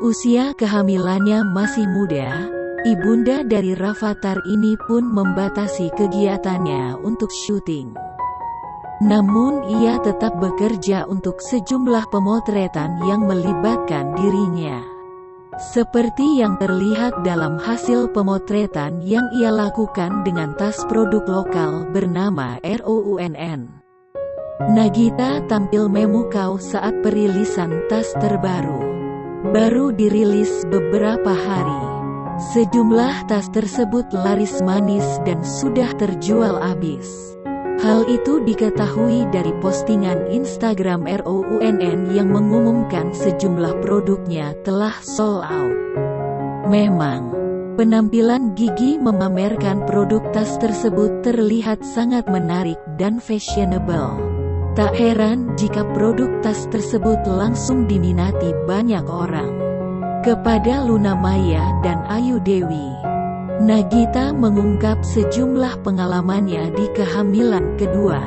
Usia kehamilannya masih muda, ibunda dari Rafathar ini pun membatasi kegiatannya untuk syuting. Namun ia tetap bekerja untuk sejumlah pemotretan yang melibatkan dirinya. Seperti yang terlihat dalam hasil pemotretan yang ia lakukan dengan tas produk lokal bernama ROUNN. Nagita tampil memukau saat perilisan tas terbaru. Baru dirilis beberapa hari. Sejumlah tas tersebut laris manis dan sudah terjual habis. Hal itu diketahui dari postingan Instagram ROUNN yang mengumumkan sejumlah produknya telah sold out. Memang, penampilan Gigi memamerkan produk tas tersebut terlihat sangat menarik dan fashionable. Tak heran jika produk tas tersebut langsung diminati banyak orang. Kepada Luna Maya dan Ayu Dewi, Nagita mengungkap sejumlah pengalamannya di kehamilan kedua.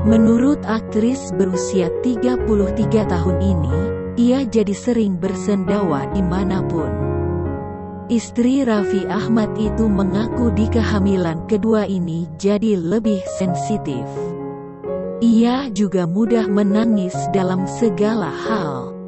Menurut aktris berusia 33 tahun ini, ia jadi sering bersendawa dimanapun. Istri Raffi Ahmad itu mengaku di kehamilan kedua ini jadi lebih sensitif. Ia juga mudah menangis dalam segala hal.